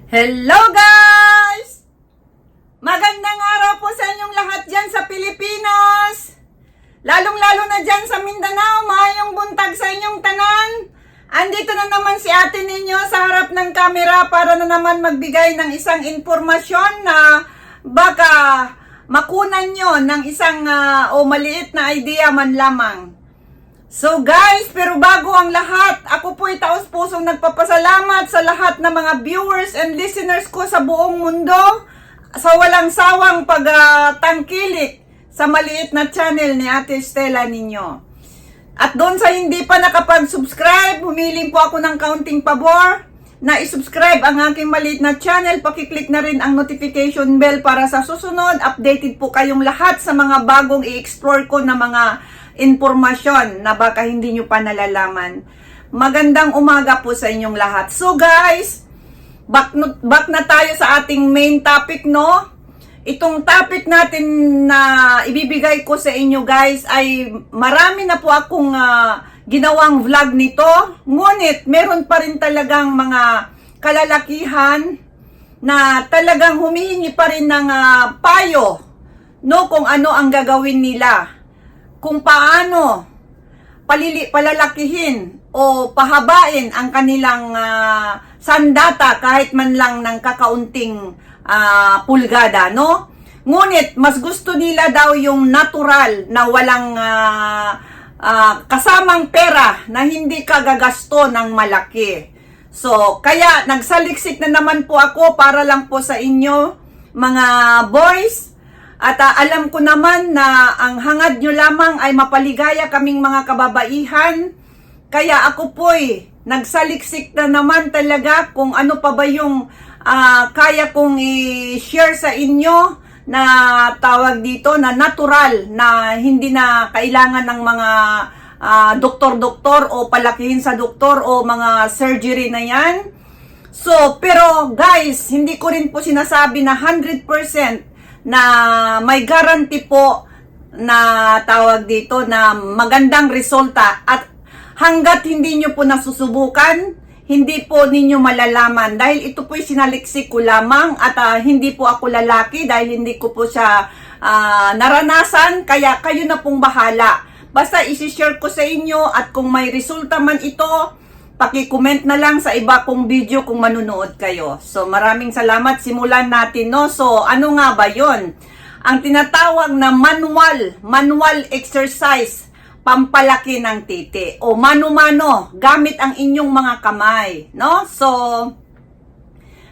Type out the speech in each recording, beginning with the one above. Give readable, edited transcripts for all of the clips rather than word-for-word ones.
Hello guys! Magandang araw po sa inyong lahat dyan sa Pilipinas. Lalong-lalo na dyan sa Mindanao. Maayong buntag sa inyong tanan. Andito na naman si ate ninyo sa harap ng kamera para na naman magbigay ng isang informasyon na baka makunan nyo ng isang o maliit na idea man lamang. So guys, pero bago ang lahat, ako po'y taos-pusong nagpapasalamat sa lahat ng mga viewers and listeners ko sa buong mundo sa walang sawang pagtangkilik sa maliit na channel ni Ate Stella ninyo. At doon sa hindi pa nakapag-subscribe, humiling po ako ng kaunting pabor na isubscribe ang aking maliit na channel. Pakiclick na rin ang notification bell para sa susunod. Updated po kayong lahat sa mga bagong i-explore ko na mga informasyon na baka hindi nyo pa nalalaman. Magandang umaga po sa inyong lahat. So guys, back na tayo sa ating main topic, no? Itong topic natin na ibibigay ko sa inyo guys ay marami na po akong ginawang vlog nito. Ngunit meron pa rin talagang mga kalalakihan na talagang humihingi pa rin ng payo, no? Kung ano ang gagawin nila. Kung paano palalakihin o pahabain ang kanilang sandata kahit man lang ng kakaunting pulgada, no? Ngunit mas gusto nila daw yung natural na walang kasamang pera na hindi ka gagasto ng malaki. So, kaya nagsaliksik na naman po ako para lang po sa inyo mga boys. At alam ko naman na ang hangad nyo lamang ay mapaligaya kaming mga kababaihan. Kaya ako po'y nagsaliksik na naman talaga kung ano pa ba yung kaya kong i-share sa inyo na tawag dito na natural, na hindi na kailangan ng mga doktor-doktor o palakihin sa doktor o mga surgery na yan. So, pero guys, hindi ko rin po sinasabi na 100% na may guarantee po na tawag dito na magandang resulta, at hanggat hindi nyo po nasusubukan, hindi po ninyo malalaman. Dahil ito po'y sinaliksik ko lamang at hindi po ako lalaki dahil hindi ko po siya naranasan, kaya kayo na pong bahala. Basta isi-share ko sa inyo at kung may resulta man ito, paki-comment na lang sa iba kong video kung manunood kayo. So, maraming salamat. Simulan natin, no? So, ano nga ba yon? Ang tinatawag na manual exercise, pampalaki ng titi. O mano-mano, gamit ang inyong mga kamay, no? So,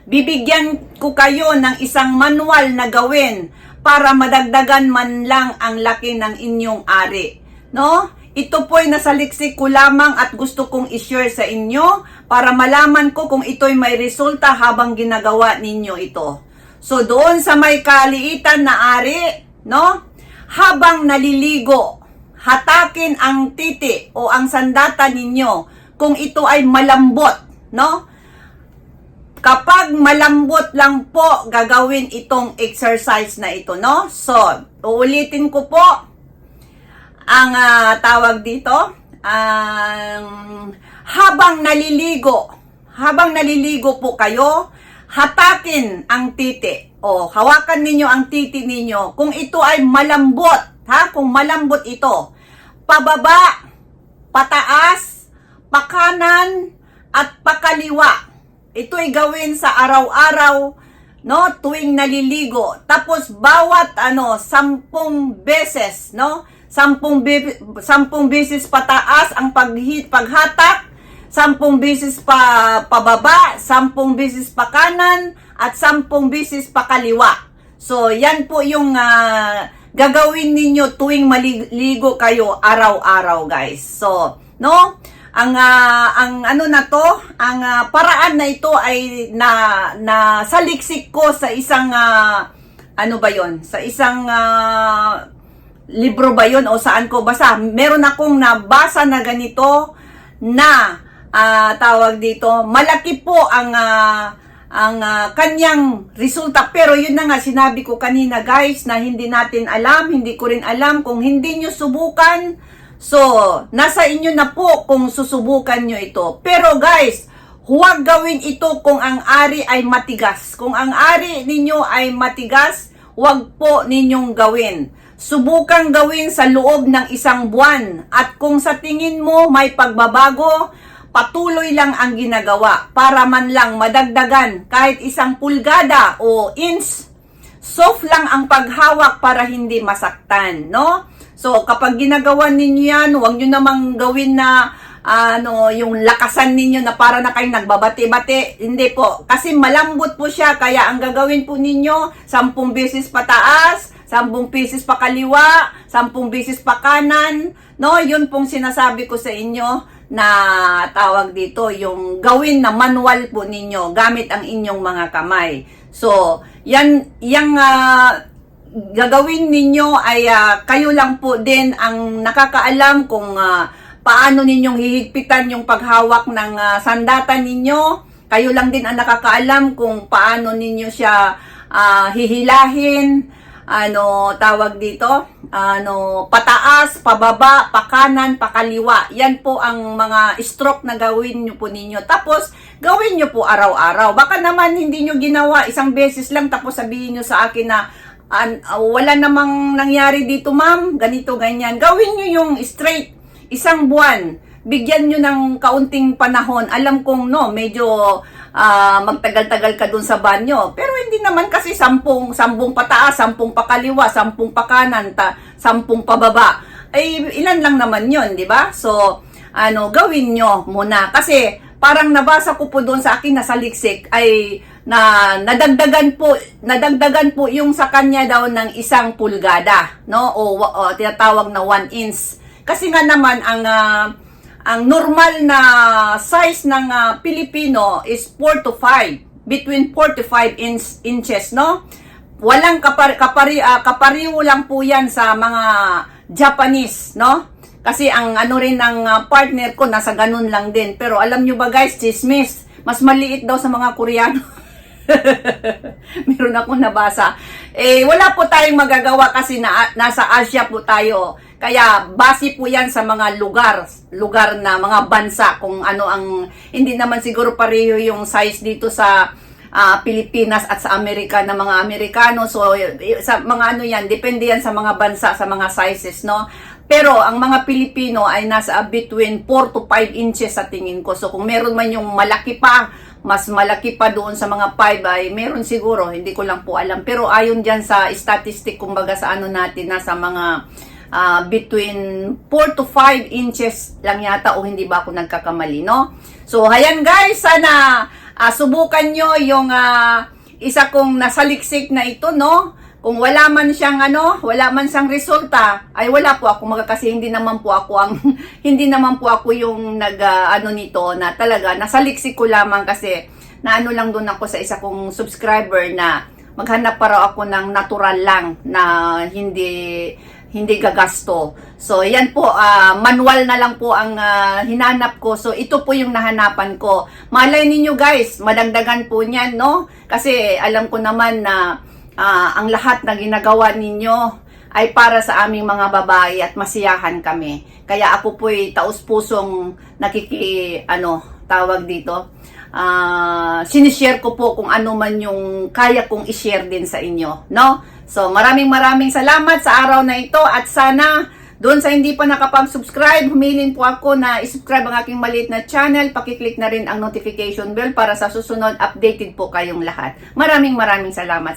bibigyan ko kayo ng isang manual na gawin para madagdagan man lang ang laki ng inyong ari, no? Ito po'y nasaliksik ko lamang at gusto kong i-share sa inyo para malaman ko kung ito'y may resulta habang ginagawa ninyo ito. So, doon sa may kaliitan na ari, no? Habang naliligo, hatakin ang titi o ang sandata ninyo kung ito ay malambot, no? Kapag malambot lang po, gagawin itong exercise na ito, no? So, uulitin ko po. Ang tawag dito, habang naliligo po kayo, hatakin ang titi o hawakan ninyo ang titi ninyo kung ito ay malambot, kung malambot ito, pababa, pataas, pakanan at pakaliwa. Ito'y gawin sa araw-araw, no, tuwing naliligo. Tapos bawat 10 beses, no? 10 beses pataas ang paghatak, 10 beses pababa, 10 beses pa kanan, at 10 beses pa kaliwa. So, yan po yung gagawin ninyo tuwing maliligo kayo araw-araw, guys. So, no? Ang paraan na ito ay na saliksik ko sa isang sa isang libro ba yun o saan ko basa. Meron akong nabasa na ganito na tawag dito, malaki po ang kanyang resulta. Pero yun na nga, sinabi ko kanina guys, na hindi natin alam, hindi ko rin alam kung hindi nyo subukan. So, nasa inyo na po kung susubukan nyo ito. Pero guys, huwag gawin ito kung ang ari ay matigas. Kung ang ari ninyo ay matigas, huwag po ninyong gawin. Subukang gawin sa loob ng 1 buwan. At kung sa tingin mo may pagbabago, patuloy lang ang ginagawa para man lang madagdagan kahit 1 pulgada o inch. Soft lang ang paghawak para hindi masaktan, no? So, kapag ginagawa ninyo yan, huwag nyo namang gawin na yung lakasan ninyo na para na kayo nagbabati-bati. Hindi po. Kasi malambot po siya. Kaya ang gagawin po ninyo, 10 beses pataas, 10 beses pa kaliwa, 10 beses pa kanan. No, yun pong sinasabi ko sa inyo na tawag dito, yung gawin na manual po ninyo gamit ang inyong mga kamay. So, yung gagawin ninyo ay kayo lang po din ang nakakaalam kung paano ninyong hihigpitan yung paghawak ng sandata ninyo. Kayo lang din ang nakakaalam kung paano ninyo siya hihilahin, tawag dito, pataas, pababa, pakanan, pakaliwa. Yan po ang mga stroke na gawin nyo po ninyo. Tapos, gawin nyo po araw-araw. Baka naman hindi nyo ginawa 1 beses lang tapos sabihin nyo sa akin na wala namang nangyari dito ma'am, ganito, ganyan. Gawin nyo yung straight 1 buwan. Bigyan nyo ng kaunting panahon. Alam kong medyo magtagal-tagal ka dun sa banyo. Pero hindi naman kasi 10 pataas, 10 pakaliwa, 10 pakanan, 10 pababa. Ay, ilan lang naman yun, di ba? So, gawin nyo muna. Kasi, parang nabasa ko po doon sa akin na saliksik ay nadagdagan po yung sa kanya daw ng 1 pulgada, no? O tinatawag na 1 inch. Kasi nga naman ang normal na size ng Pilipino is 4 to 5, between 4 to 5 inches, no? Walang kapariho lang po yan sa mga Japanese, no? Kasi ang rin ng partner ko nasa ganun lang din. Pero alam nyo ba guys, chismis, mas maliit daw sa mga Koreano. Meron akong nabasa. Wala po tayong magagawa kasi nasa Asia po tayo. Kaya base po yan sa mga lugar na mga bansa kung ano ang, hindi naman siguro pareho yung size dito sa Pilipinas at sa Amerika na mga Amerikano. So sa mga yan, depende yan sa mga bansa, sa mga sizes, no? Pero ang mga Pilipino ay nasa between 4 to 5 inches sa tingin ko. So kung meron man yung malaki pa, mas malaki pa doon sa mga 5 ay meron siguro, hindi ko lang po alam. Pero ayon dyan sa statistic, kumbaga sa natin, nasa mga between 4 to 5 inches lang yata, o hindi ba ako nagkakamali, no? So, ayan guys, sana subukan nyo yung isa kong nasaliksik na ito, no? Kung wala man siyang resulta, ay wala po ako kasi hindi naman po ako yung nito na talaga nasaliksik ko lamang kasi lang doon ako sa isa kong subscriber na maghanap pa raw ako ng natural lang na hindi gagasto. So, yan po, manual na lang po ang hinanap ko. So, ito po yung nahanapan ko. Malay ninyo guys, madagdagan po niyan, no? Kasi alam ko naman na ang lahat na ginagawa ninyo ay para sa aming mga babae at masiyahan kami. Kaya ako po'y taus-pusong sinishare ko po kung ano man yung kaya kong ishare din sa inyo, no? So, maraming salamat sa araw na ito at sana doon sa hindi pa nakapag-subscribe, humilin po ako na isubscribe ang aking maliit na channel, pakiclick na rin ang notification bell para sa susunod updated po kayong lahat. Maraming salamat.